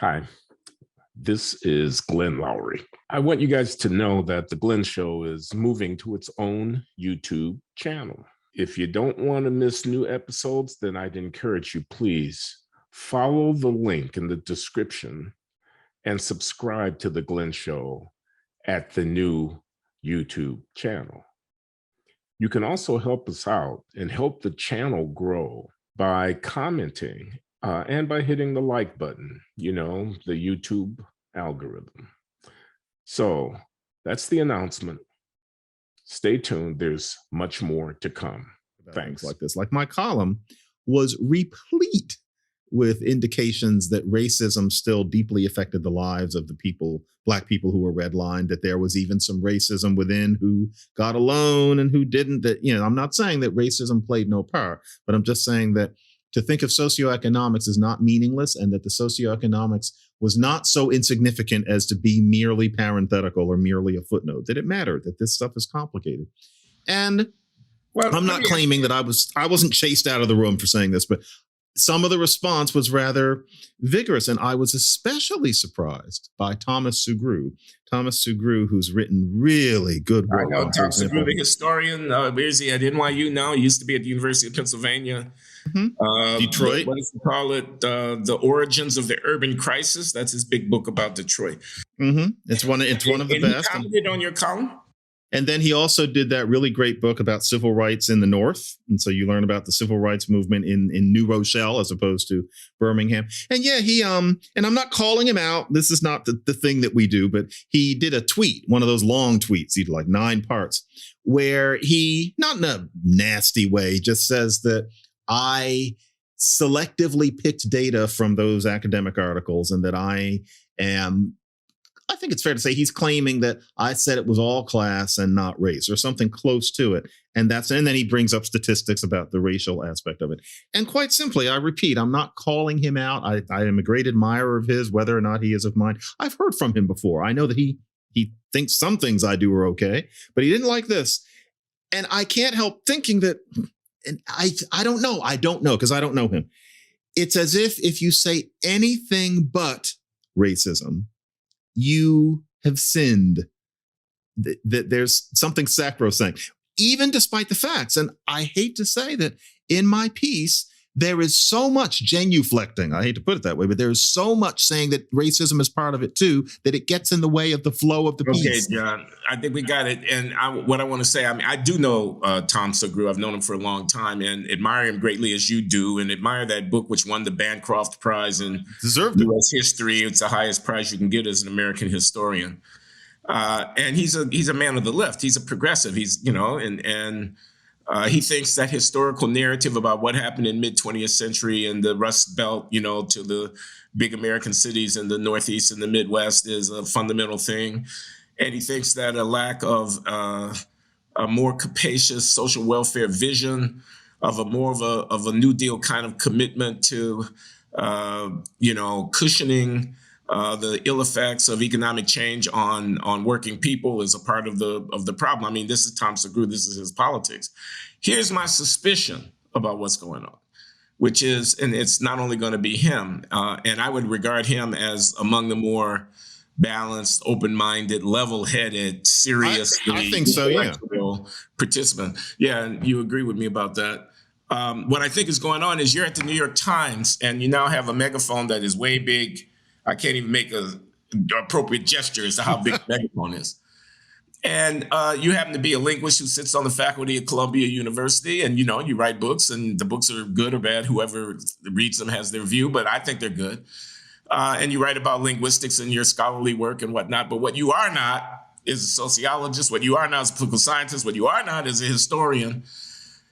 Hi, this is Glenn Loury. I want you guys to know that The Glenn Show is moving to its own YouTube channel. If you don't want to miss new episodes, then I'd encourage you, please follow the link in the description and subscribe to The Glenn Show at the new YouTube channel. You can also help us out and help the channel grow by commenting and by hitting the like button, the YouTube algorithm. So that's the announcement. Stay tuned. There's much more to come. Thanks. Like this, like my column was replete with indications that racism still deeply affected the lives of the people, Black people who were redlined, that there was even some racism within who got a loan and who didn't. That, I'm not saying that racism played no part, but I'm just saying that to think of socioeconomics is not meaningless, and that the socioeconomics was not so insignificant as to be merely parenthetical or merely a footnote, that it mattered, that this stuff is complicated. And I'm not claiming that I wasn't chased out of the room for saying this, but some of the response was rather vigorous, and I was especially surprised by Thomas Sugrue. Thomas Sugrue, who's written really good work. I know Thomas Sugrue, the historian. Where is he at NYU now? He used to be at the University of Pennsylvania. Detroit. What does he call it? The Origins of the Urban Crisis. That's his big book about Detroit. It's one of the best. He commented on your column. And then he also did that really great book about civil rights in the North. And so you learn about the civil rights movement in New Rochelle as opposed to Birmingham. And yeah, he and I'm not calling him out. This is not the thing that we do, but he did a tweet, one of those long tweets, he did like 9 parts, where he, not in a nasty way, just says that I selectively picked data from those academic articles, and that I think it's fair to say he's claiming that I said it was all class and not race, or something close to it. And then he brings up statistics about the racial aspect of it. And quite simply, I repeat, I'm not calling him out. I am a great admirer of his, whether or not he is of mine. I've heard from him before. I know that he thinks some things I do are okay, but he didn't like this. And I can't help thinking that, and I don't know. I don't know, because I don't know him. It's as if you say anything but racism, you have sinned, that there's something sacrosanct, even despite the facts. And I hate to say that in my piece, there is so much genuflecting. I hate to put it that way, but there is so much saying that racism is part of it too, that it gets in the way of the flow of the piece. Okay, John, I think we got it. And what I want to say, I do know Tom Sugrue. I've known him for a long time and admire him greatly, as you do, and admire that book, which won the Bancroft Prize in U.S. history. It's the highest prize you can get as an American historian. And he's a man of the left. He's a progressive. He's, he thinks that historical narrative about what happened in mid-20th century and the Rust Belt, to the big American cities in the Northeast and the Midwest is a fundamental thing. And he thinks that a lack of a more capacious social welfare vision, of a New Deal kind of commitment to, cushioning the ill effects of economic change on working people is a part of the problem. I mean, this is Tom Sugrue. This is his politics. Here's my suspicion about what's going on, which is, and it's not only going to be him, and I would regard him as among the more balanced, open-minded, level-headed, serious, I think so, yeah, participant. Yeah, and you agree with me about that. What I think is going on is you're at the New York Times, and you now have a megaphone that is way big. I can't even make an appropriate gesture as to how big Megaphone is. And you happen to be a linguist who sits on the faculty at Columbia University, and you write books, and the books are good or bad. Whoever reads them has their view, but I think they're good. And you write about linguistics in your scholarly work and whatnot. But what you are not is a sociologist. What you are not is a political scientist. What you are not is a historian.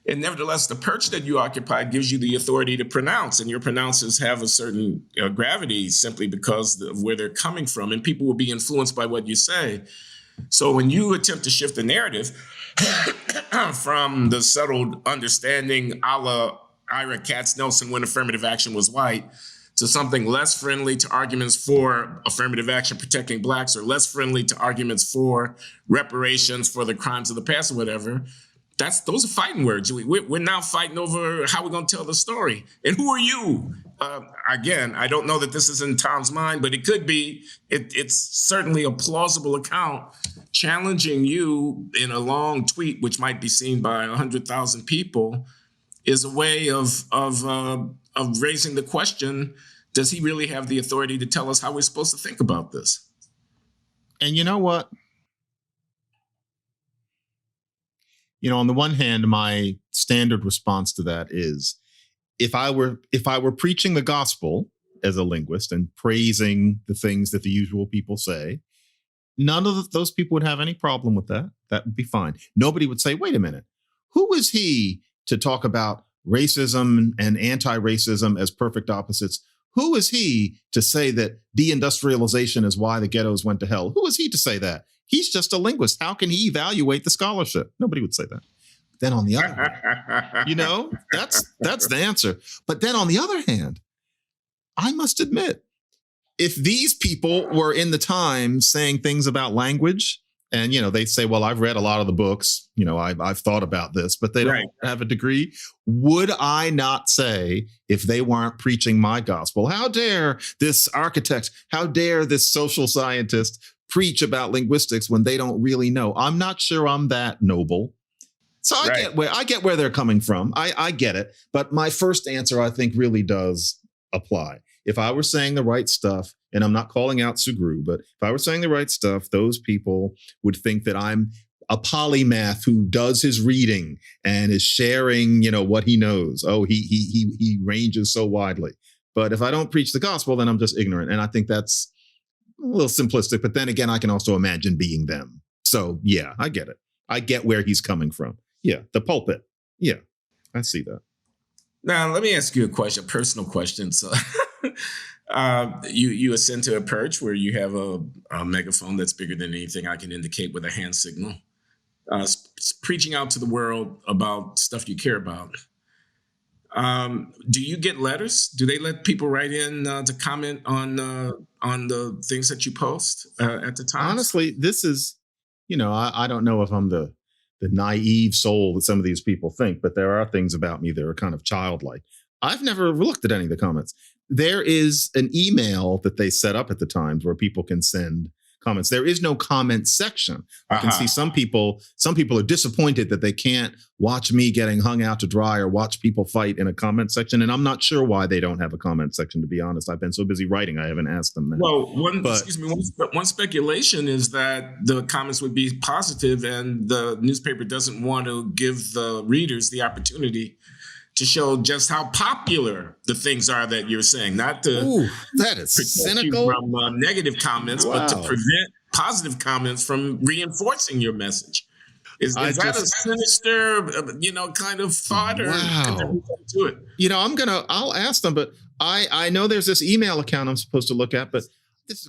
And nevertheless, the perch that you occupy gives you the authority to pronounce, and your pronounces have a certain gravity simply because of where they're coming from, and people will be influenced by what you say. So when you attempt to shift the narrative from the settled understanding a la Ira Katz-Nelson when affirmative action was white to something less friendly to arguments for affirmative action protecting Blacks, or less friendly to arguments for reparations for the crimes of the past or whatever, those are fighting words. We're now fighting over how we're going to tell the story. And who are you? Again, I don't know that this is in Tom's mind, but it could be. It's certainly a plausible account challenging you in a long tweet, which might be seen by 100,000 people, is a way of raising the question: does he really have the authority to tell us how we're supposed to think about this? And you know what? On the one hand, my standard response to that is, if I were preaching the gospel as a linguist and praising the things that the usual people say, none of those people would have any problem with that. That would be fine. Nobody would say, wait a minute, who is he to talk about racism and anti-racism as perfect opposites? Who is he to say that deindustrialization is why the ghettos went to hell? Who is he to say that? He's just a linguist. How can he evaluate the scholarship? Nobody would say that. Then on the other hand, that's the answer. But then on the other hand, I must admit, if these people were in the Times saying things about language, and they say, well, I've read a lot of the books, I've thought about this, but they don't have a degree, would I not say, if they weren't preaching my gospel, how dare this architect, how dare this social scientist preach about linguistics when they don't really know? I'm not sure I'm that noble. So I get where they're coming from. I get it. But my first answer, I think, really does apply. If I were saying the right stuff, and I'm not calling out Sugru, but if I were saying the right stuff, those people would think that I'm a polymath who does his reading and is sharing, what he knows. Oh, he ranges so widely. But if I don't preach the gospel, then I'm just ignorant. And I think that's a little simplistic. But then again, I can also imagine being them. So yeah, I get it. I get where he's coming from. Yeah, the pulpit. Yeah, I see that. Now, let me ask you a personal question. So you ascend to a perch where you have a megaphone that's bigger than anything I can indicate with a hand signal, preaching out to the world about stuff you care about. Do you get letters? Do they let people write in to comment on the things that you post at the time? Honestly, this is, I don't know if I'm the naive soul that some of these people think, but there are things about me that are kind of childlike. I've never looked at any of the comments. There is an email that they set up at the Times where people can send comments. There is no comment section. I can see some people are disappointed that they can't watch me getting hung out to dry or watch people fight in a comment section. And I'm not sure why they don't have a comment section, to be honest. I've been so busy writing, I haven't asked them that. Well, one speculation is that the comments would be positive and the newspaper doesn't want to give the readers the opportunity to show just how popular the things are that you're saying, not to that is cynical from negative comments, but to prevent positive comments from reinforcing your message. Is that a sinister, kind of thought, or to it? I'll ask them, but I know there's this email account I'm supposed to look at, but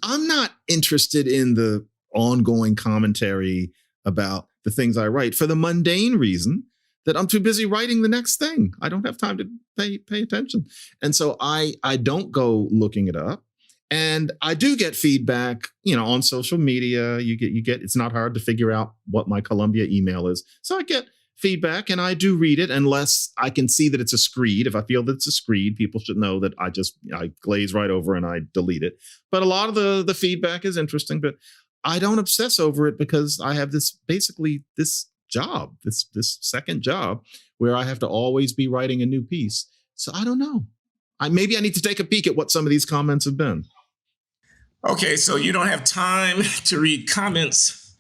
I'm not interested in the ongoing commentary about the things I write for the mundane reason that I'm too busy writing the next thing. I don't have time to pay attention. And so I don't go looking it up. And I do get feedback, on social media. You get, it's not hard to figure out what my Columbia email is. So I get feedback and I do read it unless I can see that it's a screed. If I feel that it's a screed, people should know that I glaze right over and I delete it. But a lot of the feedback is interesting, but I don't obsess over it because I have this job, this second job where I have to always be writing a new piece. So I don't know. Maybe I need to take a peek at what some of these comments have been. Okay, so you don't have time to read comments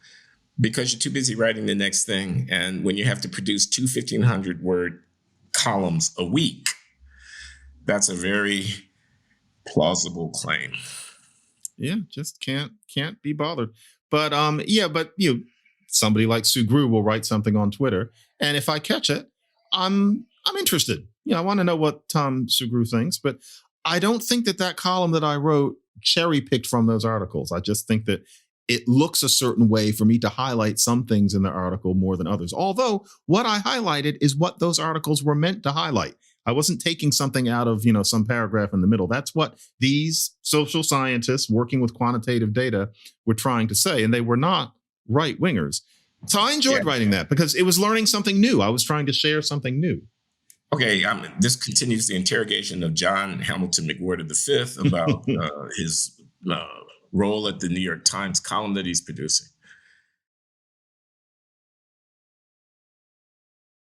because you're too busy writing the next thing. And when you have to produce 2 1,500-word columns a week, that's a very plausible claim. Yeah, just can't be bothered. But somebody like Sugru will write something on Twitter, and if I catch it, I'm interested. I want to know what Tom Sugru thinks, but I don't think that column that I wrote cherry picked from those articles. I just think that it looks a certain way for me to highlight some things in the article more than others. Although what I highlighted is what those articles were meant to highlight. I wasn't taking something out of, some paragraph in the middle. That's what these social scientists working with quantitative data were trying to say, and they were not right wingers. So I enjoyed writing that because it was learning something new. I was trying to share something new. Okay, this continues the interrogation of John Hamilton McWhorter V about his role at the New York Times column that he's producing.